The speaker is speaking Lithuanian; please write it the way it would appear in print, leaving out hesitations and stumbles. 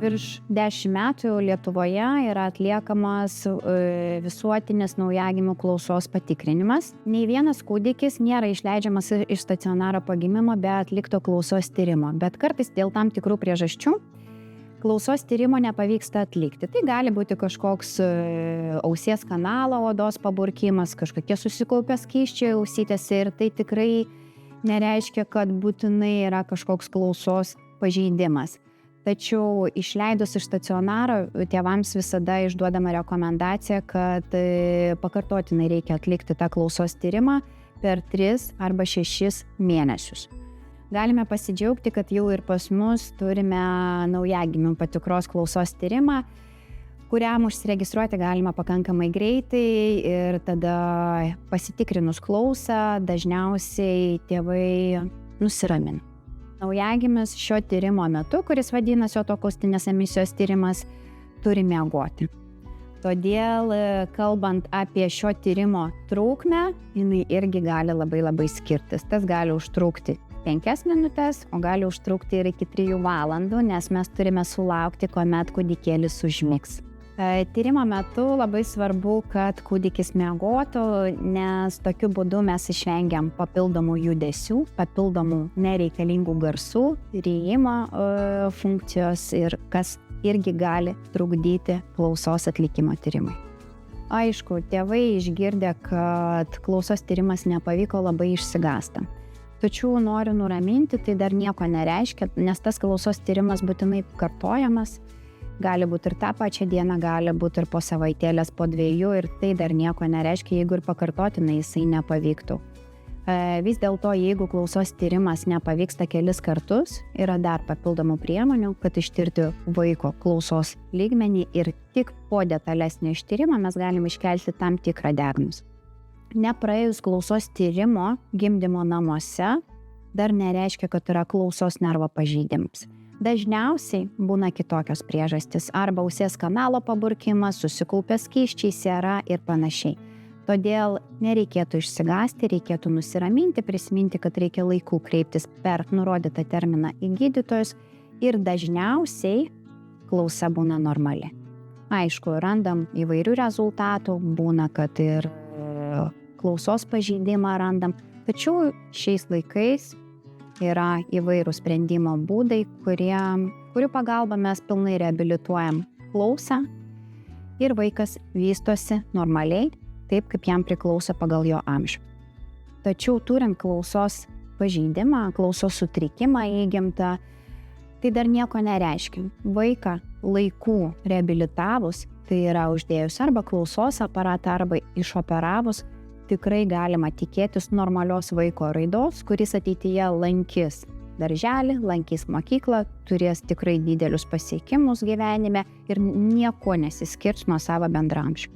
Virš 10 metų Lietuvoje yra atliekamas visuotinis naujagimių klausos patikrinimas. Nei vienas kūdikis nėra išleidžiamas iš stacionaro po gimimo be atlikto klausos tyrimo, bet kartais dėl tam tikrų priežasčių klausos tyrimo nepavyksta atlikti. Tai gali būti kažkoks ausies kanalo odos paburkimas, kažkokie susikaupę skysčiai ausytėse ir tai tikrai nereiškia, kad būtinai yra kažkoks klausos pažeidimas. Tačiau išleidus iš stacionaro tėvams visada išduodama rekomendacija, kad pakartotinai reikia atlikti tą klausos tyrimą per 3 arba 6 mėnesius. Galime pasidžiaugti, kad jau ir pas mus turime naujagimių patikros klausos tyrimą, kuriam užsiregistruoti galima pakankamai greitai ir tada pasitikrinus klausą dažniausiai tėvai nusiramina. Naujagimis šio tyrimo metu, kuris vadinasi otoakustinės emisijos tyrimas, turi miegoti. Todėl, kalbant apie šio tyrimo trukmę, jinai irgi gali labai skirtis. Tas gali užtrukti 5 minutės, o gali užtrukti ir iki 3 valandų, nes mes turime sulaukti, kuomet kūdikėlis užmigs. Tyrimo metu labai svarbu, kad kūdikis miegotų, nes tokiu būdu mes išvengiam papildomų judesių, papildomų nereikalingų garsų, ryjimo funkcijos ir kas irgi gali trukdyti klausos atlikimo tyrimui. Aišku, tėvai išgirdę, kad klausos tyrimas nepavyko, labai išsigąsta. Tačiau noriu nuraminti, tai dar nieko nereiškia, nes tas klausos tyrimas būtinai kartojamas. Gali būti ir tą pačią dieną, gali būti ir po savaitėlės, po 2 ir tai dar nieko nereiškia, jeigu ir pakartotinai jisai nepavyktų. Vis dėlto, jeigu klausos tyrimas nepavyksta kelis kartus, yra dar papildomų priemonių, kad ištirti vaiko klausos lygmenį ir tik po detalesnio ištyrimo mes galime iškelti tam tikrą diagnozę. Nepraėjus klausos tyrimo gimdymo namuose dar nereiškia, kad yra klausos nervo pažeidimas. Dažniausiai būna kitokios priežastys arba ausies kanalo paburkimas, susikaupę skysčiai, siera ir panašiai. Todėl nereikėtų išsigąsti, reikėtų nusiraminti, prisiminti, kad reikia laiku kreiptis per nurodytą terminą į gydytojus ir dažniausiai klausa būna normali. Aišku, randam įvairių rezultatų, būna, kad ir klausos pažeidimą randam, tačiau šiais laikais yra įvairių sprendimo būdai, kurių pagalba mes pilnai reabilituojam klausą ir vaikas vystosi normaliai, taip kaip jam priklauso pagal jo amžių. Tačiau turint klausos pažeidimą, klausos sutrikimą įgimtą, tai dar nieko nereiškia. Vaiką laikų reabilitavus, tai yra uždėjus arba klausos aparatą, arba išoperavus, tikrai galima tikėtis normalios vaiko raidos, kuris ateityje lankys darželį, lankys mokyklą, turės tikrai didelius pasiekimus gyvenime ir nieko nesiskirs nuo savo bendraamžių.